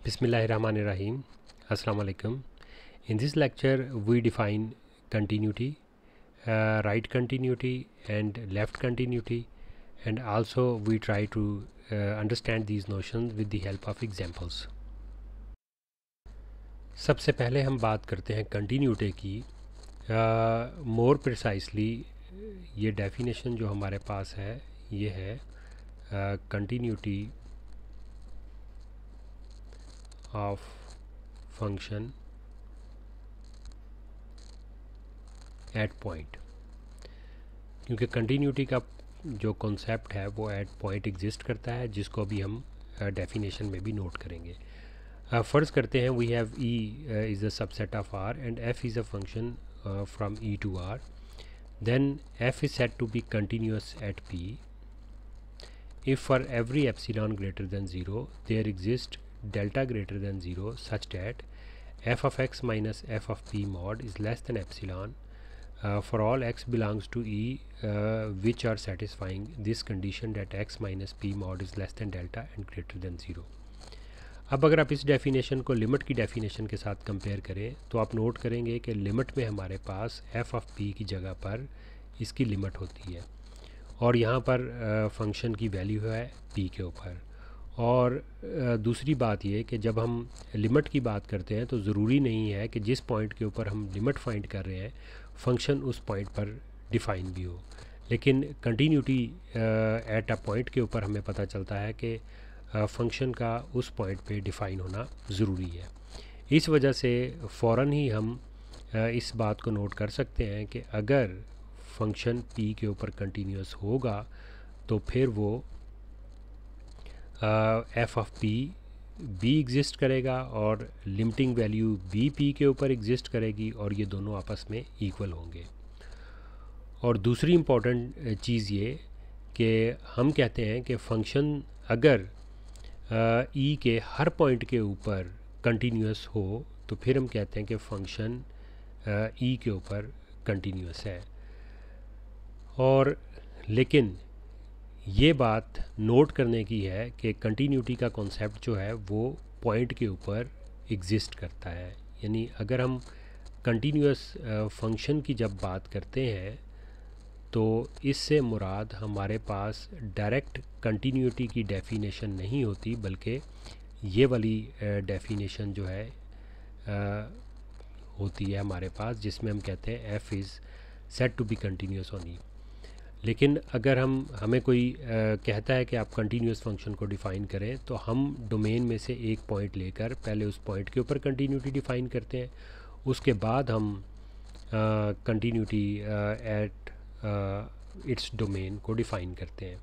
Bismillahirrahmanirrahim. Assalamu alaikum. In this lecture we define continuity, right continuity and left continuity, and also we try to understand these notions with the help of examples. सबसे पहले हम बात करते हैं continuity की. मोर precisely ये definition जो हमारे पास है ये है continuity of function at point. क्योंकि कंटिन्यूटी का जो कॉन्सेप्ट है वो एट पॉइंट एग्जिस्ट करता है, जिसको अभी हम डेफिनेशन में भी नोट करेंगे. फ़र्ज़ करते हैं we have E is a subset of R and F is a function from E to R. Then F is said to be continuous at P if for every epsilon greater than 0 there exists delta greater than 0 such that f of x minus f of p mod is less than epsilon for all x belongs to E which are satisfying this condition that x minus p mod is less than delta and greater than 0. अब अगर आप इस definition को limit की definition के साथ compare करें तो आप नोट करेंगे कि लिमिट में हमारे पास f ऑफ p की जगह पर इसकी लिमिट होती है और यहाँ पर फंक्शन की वैल्यू है p के ऊपर. और दूसरी बात ये कि जब हम लिमिट की बात करते हैं तो ज़रूरी नहीं है कि जिस पॉइंट के ऊपर हम लिमिट फाइंड कर रहे हैं फंक्शन उस पॉइंट पर डिफ़ाइन भी हो, लेकिन कंटिन्यूटी एट अ पॉइंट के ऊपर हमें पता चलता है कि फंक्शन का उस पॉइंट पे डिफ़ाइन होना ज़रूरी है. इस वजह से फ़ौरन ही हम इस बात को नोट कर सकते हैं कि अगर फंक्शन p के ऊपर कंटिन्यूस होगा तो फिर वो f ऑफ p भी एग्जिस्ट करेगा और लिमिटिंग वैल्यू भी p के ऊपर एग्जिस्ट करेगी और ये दोनों आपस में इक्वल होंगे. और दूसरी इम्पॉर्टेंट चीज़ ये कि हम कहते हैं कि फंक्शन अगर e के हर पॉइंट के ऊपर कंटिन्यूस हो तो फिर हम कहते हैं कि फंक्शन e के ऊपर कंटिन्यूस है. और लेकिन ये बात नोट करने की है कि कंटिन्यूटी का कॉन्सेप्ट जो है वो पॉइंट के ऊपर एग्जिस्ट करता है. यानी अगर हम कंटिन्यूस फंक्शन की जब बात करते हैं तो इससे मुराद हमारे पास डायरेक्ट कंटिन्यूटी की डेफिनेशन नहीं होती, बल्कि ये वाली डेफिनेशन जो है होती है हमारे पास, जिसमें हम कहते हैं F is said to be continuous on E. लेकिन अगर हमें कोई कहता है कि आप कंटिन्यूस फंक्शन को डिफ़ाइन करें तो हम डोमेन में से एक पॉइंट लेकर पहले उस पॉइंट के ऊपर कंटिन्यूटी डिफ़ाइन करते हैं, उसके बाद हम कंटिन्यूटी एट इट्स डोमेन को डिफ़ाइन करते हैं.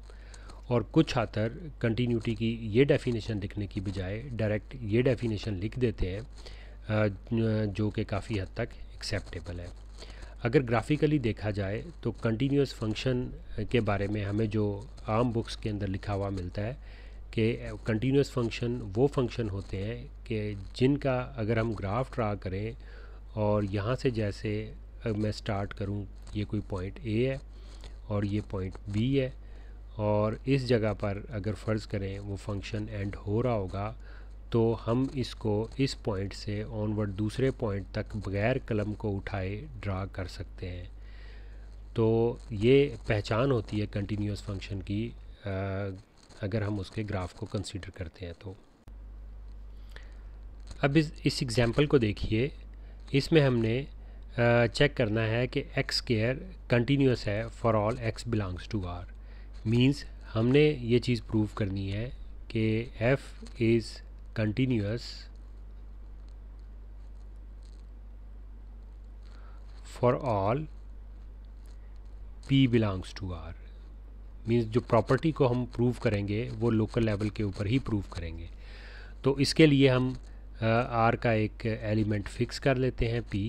और कुछ छात्र कंटिन्यूटी की ये डेफिनेशन लिखने की बजाय डायरेक्ट ये डेफिनेशन लिख देते हैं जो कि काफ़ी हद तक एक्सेप्टेबल है. अगर ग्राफिकली देखा जाए तो कंटिन्यूस फंक्शन के बारे में हमें जो आम बुक्स के अंदर लिखा हुआ मिलता है कि कंटिन्यूस फंक्शन वो फंक्शन होते हैं कि जिनका अगर हम ग्राफ ड्रा करें और यहाँ से जैसे मैं स्टार्ट करूँ, ये कोई पॉइंट A है और ये पॉइंट B है और इस जगह पर अगर फ़र्ज़ करें वो फंक्शन एंड हो रहा होगा तो हम इसको इस पॉइंट से ऑनवर्ड दूसरे पॉइंट तक बग़ैर कलम को उठाए ड्रा कर सकते हैं. तो ये पहचान होती है कंटिन्यूस फंक्शन की अगर हम उसके ग्राफ को कंसीडर करते हैं. तो अब इस एग्ज़ाम्पल को देखिए. इसमें हमने चेक करना है कि एक्स स्क्वायर कंटिन्यूस है for all X belongs to R. Means हमने ये चीज़ प्रूव करनी है कि F is continuous for all p belongs to r. Means जो प्रॉपर्टी को हम प्रूव करेंगे वो लोकल लेवल के ऊपर ही प्रूव करेंगे. तो इसके लिए हम r का एक एलिमेंट फिक्स कर लेते हैं p.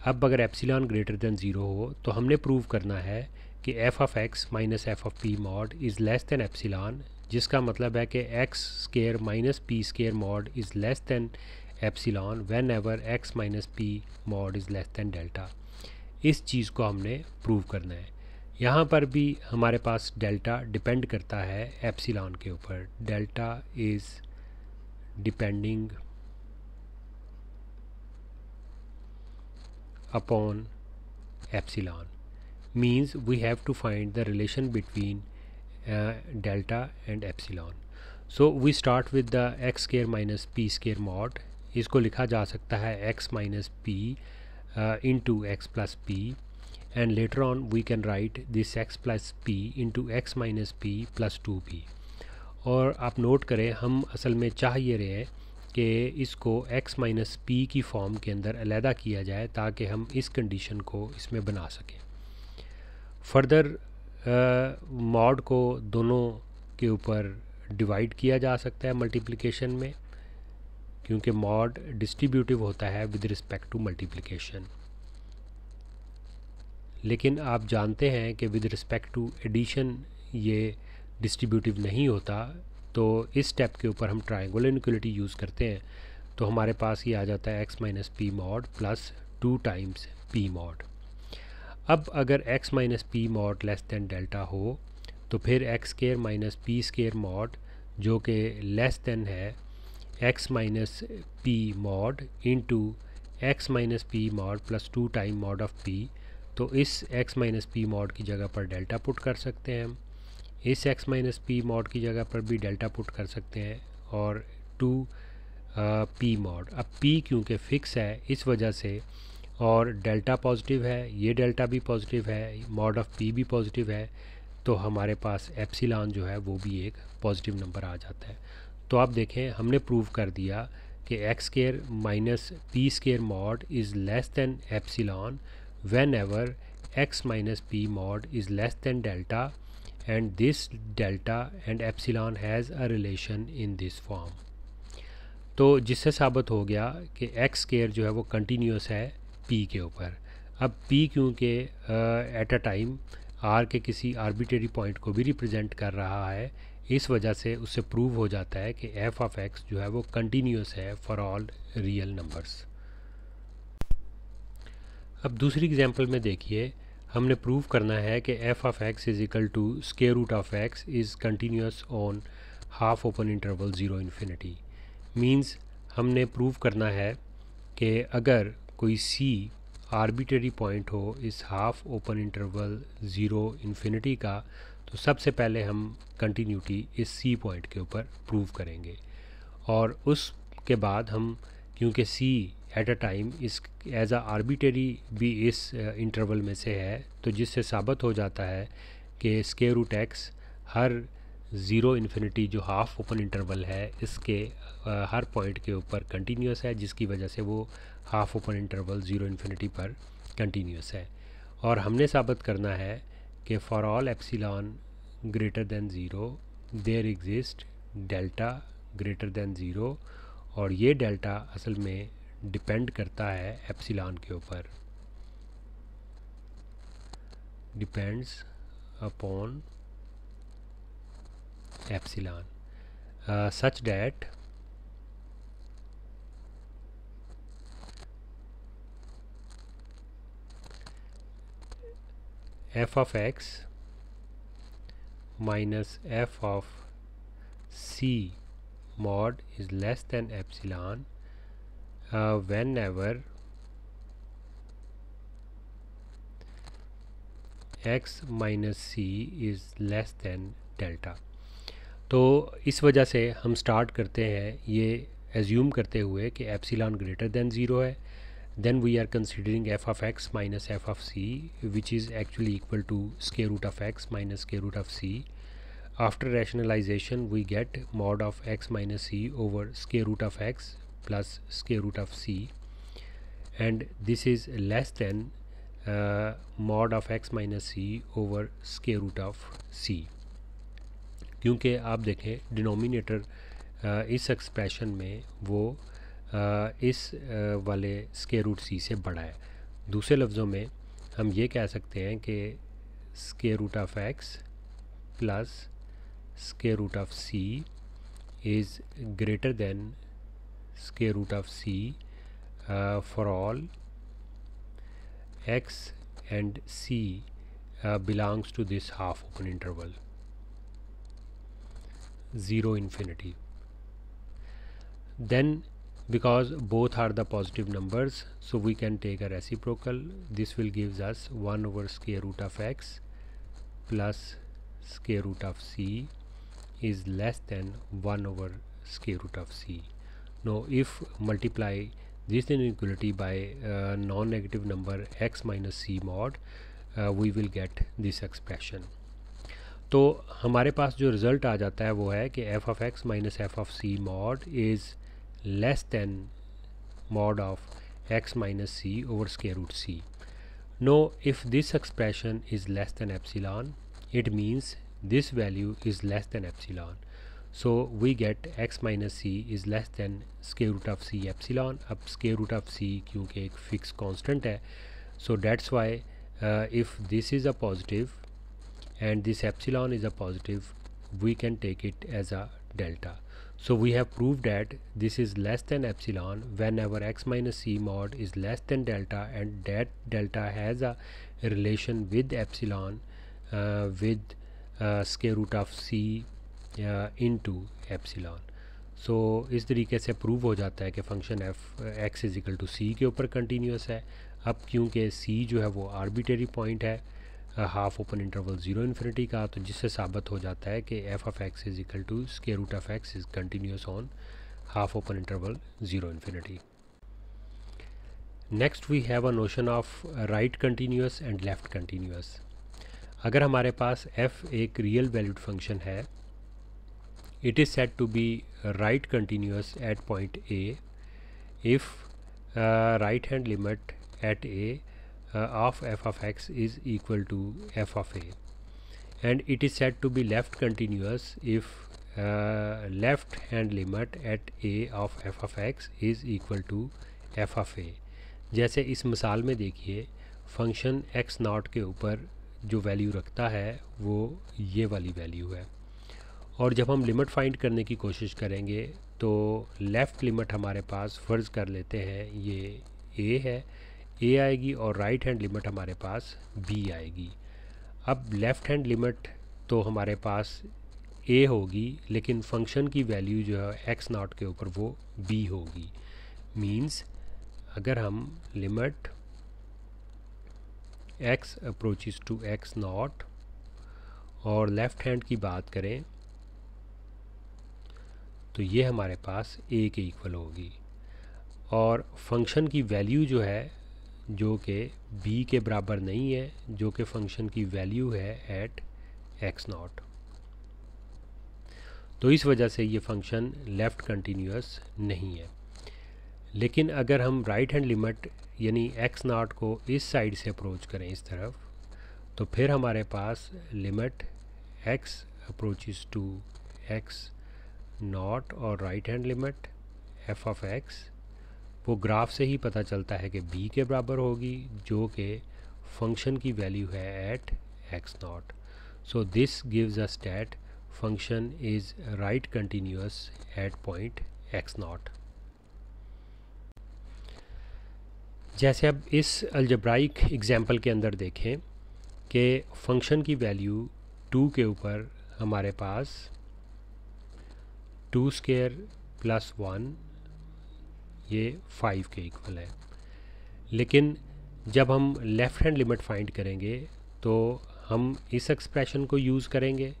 अब अगर एप्सिलॉन ग्रेटर देन 0 हो तो हमने प्रूव करना है कि f of x minus f of p mod is less than epsilon, जिसका मतलब है कि x square minus P square mod is less than epsilon when ever x minus P mod is less then delta. इस चीज़ को हमने prove करना है. यहाँ पर भी हमारे पास डेल्टा डिपेंड करता है एप्सिलॉन के ऊपर. Delta is depending upon epsilon, means we have to find the relation between delta and epsilon. So we start with the x square minus p square mod. इसको लिखा जा सकता है x minus p into x plus p, and later on we can write this x plus p into x minus p plus 2p. और आप note करें, हम असल में चाह ये रहे हैं कि इसको x माइनस पी की फॉर्म के अंदर अलहदा किया जाए ताकि हम इस कंडीशन को इसमें बना सकें. फर्दर मॉड को दोनों के ऊपर डिवाइड किया जा सकता है मल्टीप्लिकेशन में, क्योंकि मॉड डिस्ट्रीब्यूटिव होता है विद रिस्पेक्ट टू मल्टीप्लिकेशन. लेकिन आप जानते हैं कि विद रिस्पेक्ट टू एडिशन ये डिस्ट्रीब्यूटिव नहीं होता. तो इस स्टेप के ऊपर हम ट्रायंगुलर इनइक्वालिटी यूज़ करते हैं, तो हमारे पास ये आ जाता है x minus P mod plus 2 times p mod. अब अगर x minus P mod less than delta हो तो फिर x square minus P square mod जो कि लेस दैन है x minus P mod into x minus P mod plus 2 time mod of p. तो इस x माइनस पी मॉड की जगह पर डेल्टा पुट कर सकते हैं हम, इस x माइनस पी मॉड की जगह पर भी डेल्टा पुट कर सकते हैं, और 2 p मॉड. अब p क्योंकि फ़िक्स है इस वजह से, और डेल्टा पॉजिटिव है, ये डेल्टा भी पॉजिटिव है, मॉड ऑफ p भी पॉजिटिव है, तो हमारे पास एप्सिलॉन जो है वो भी एक पॉजिटिव नंबर आ जाता है. तो आप देखें, हमने प्रूव कर दिया कि x square minus P square mod is less than epsilon when ever x minus P mod is less then delta, and this delta and epsilon has a relation in this form. तो जिससे साबित हो गया कि x square जो है वो continuous है p के ऊपर. अब p क्योंकि एट अ टाइम r के किसी आर्बिट्रेरी पॉइंट को भी रिप्रेजेंट कर रहा है, इस वजह से उससे प्रूव हो जाता है कि f ऑफ x जो है वो कंटिन्यूस है फॉर ऑल रियल नंबर्स. अब दूसरी एग्जांपल में देखिए, हमने प्रूव करना है कि f of x is equal to square root of x is continuous on half open interval 0 infinity. Means हमने प्रूव करना है कि अगर कोई c आर्बिट्रेरी पॉइंट हो इस हाफ ओपन इंटरवल 0 इन्फिनिटी का, तो सबसे पहले हम कंटिन्यूटी इस c पॉइंट के ऊपर प्रूव करेंगे, और उसके बाद हम क्योंकि c एट अ टाइम इस एज अ आर्बिट्रेरी भी इस इंटरवल में से है, तो जिससे साबित हो जाता है कि स्क्वायर रूट x हर 0 इन्फिनिटी जो हाफ ओपन इंटरवल है इसके हर पॉइंट के ऊपर कंटिन्यूस है, जिसकी वजह से वो हाफ ओपन इंटरवल 0 इन्फिनिटी पर कंटिन्यूस है. और हमने साबित करना है कि for all epsilon greater than 0 there exist delta greater than 0, और ये डेल्टा असल में डिपेंड करता है एप्सिलॉन के ऊपर, depends upon epsilon such that f of x minus f of c mod is less than epsilon whenever x minus c is less than delta. तो इस वजह से हम स्टार्ट करते हैं ये एज्यूम करते हुए कि एप्सिलॉन ग्रेटर दैन 0 है. Then we are considering f of x minus f of c which is actually equal to square root of x minus square root of c. After rationalization we get mod of x minus c over square root of x plus square root of c, and this is less than mod of x minus c over square root of c. क्योंकि आप देखें denominator इस expression में वो इस वाले square root c से बड़ा है. दूसरे लफ्ज़ों में हम ये कह सकते हैं कि square root of x plus square root of c is greater than square root of c for all x and c belongs to this half open interval 0 infinity. then because both are the positive numbers, so we can take a reciprocal. This will gives us 1 over square root of x plus square root of c is less than 1 over square root of c. Now if multiply this inequality by non-negative number x minus c mod, we will get this expression. तो हमारे पास जो result आ जाता है वो है कि F of X minus F of C mod is less than mod of X minus C over square root C. No, if this expression is less than epsilon, it means this value is less than epsilon. So we get x minus c is less than square root of c epsilon. अब square root of c क्योंकि एक fixed constant है, so that's why if this is a positive and this epsilon is a positive, we can take it as a delta. So we have proved that this is less than epsilon whenever x minus c mod is less than delta, and that delta has a relation with epsilon with square root of c into epsilon. So इस तरीके से prove हो जाता है कि function F X is equal to C के ऊपर continuous है. अब क्योंकि सी जो है वो आर्बिट्रेरी पॉइंट है हाफ ओपन इंटरवल 0 इन्फिनिटी का, तो जिससे साबित हो जाता है कि F of X is equal to square root of X is continuous on half open interval 0 infinity. Next we have a notion of right continuous and left continuous. अगर हमारे पास f एक रियल वैल्यूड फंक्शन है, it is said to be right continuous at point a if right hand limit at a of f of x is equal to f of a, and it is said to be left continuous if left hand limit at a of f of x is equal to f of a. जैसे इस मिसाल में देखिए, function x not के ऊपर जो value रखता है वो ये वाली वैल्यू है, और जब हम लिमिट फाइंड करने की कोशिश करेंगे तो लेफ़्ट लिमिट हमारे पास फ़र्ज़ कर लेते हैं ये a है, a आएगी, और राइट हैंड लिमिट हमारे पास b आएगी. अब लेफ़्ट हैंड लिमिट तो हमारे पास a होगी, लेकिन फंक्शन की वैल्यू जो है x नॉट के ऊपर वो b होगी. मीन्स अगर हम limit x approaches to x naught और लेफ़्ट हैंड की बात करें तो ये हमारे पास a के इक्वल होगी, और फंक्शन की वैल्यू जो है जो कि b के बराबर नहीं है, जो कि फंक्शन की वैल्यू है एट x नॉट. तो इस वजह से ये फंक्शन लेफ़्ट कंटिन्यूस नहीं है. लेकिन अगर हम राइट हैंड लिमिट यानी x नॉट को इस साइड से अप्रोच करें इस तरफ, तो फिर हमारे पास limit x approaches to x naught और right hand limit f of x, वो ग्राफ से ही पता चलता है कि b के बराबर होगी, जो कि फंक्शन की वैल्यू है at x naught. So this gives us that function is right continuous at point x naught. जैसे अब इस अलजेब्राइक एग्जाम्पल के अंदर देखें कि फंक्शन की वैल्यू 2 के ऊपर हमारे पास 2 स्क्वायर प्लस 1 ये 5 के इक्वल है. लेकिन जब हम लेफ़्ट हैंड लिमिट फाइंड करेंगे तो हम इस एक्सप्रेशन को यूज़ करेंगे,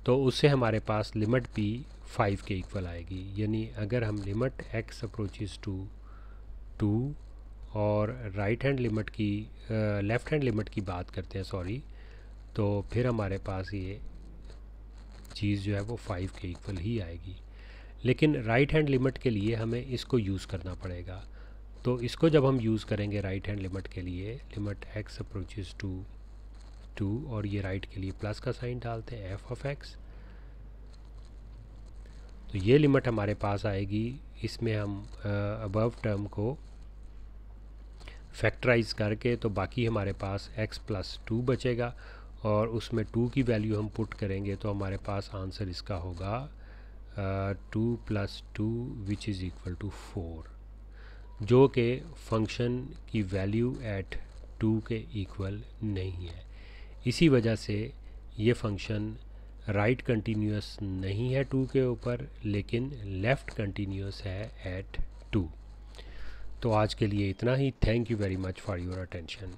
तो उससे हमारे पास लिमिट भी 5 के इक्वल आएगी. यानी अगर हम लिमिट x अप्रोचेस टू 2 और राइट हैंड लिमिट की लेफ़्ट हैंड लिमिट की बात करते हैं तो फिर हमारे पास ये चीज़ जो है वो 5 के इक्वल ही आएगी. लेकिन राइट हैंड लिमिट के लिए हमें इसको यूज़ करना पड़ेगा. तो इसको जब हम यूज़ करेंगे राइट हैंड लिमिट के लिए, लिमिट x अप्रोचेस टू 2 और ये राइट के लिए प्लस का साइन डालते हैं f ऑफ x, तो ये लिमिट हमारे पास आएगी. इसमें हम अबव टर्म को फैक्टराइज करके तो बाकी हमारे पास x प्लस 2 बचेगा, और उसमें 2 की वैल्यू हम पुट करेंगे तो हमारे पास आंसर इसका होगा 2 plus 2 which is equal to 4, जो कि फंक्शन की वैल्यू एट 2 के इक्वल नहीं है. इसी वजह से ये फंक्शन राइट कंटिन्यूस नहीं है 2 के ऊपर, लेकिन लेफ़्ट कंटिन्यूस है एट 2। तो आज के लिए इतना ही। Thank you very much for your attention.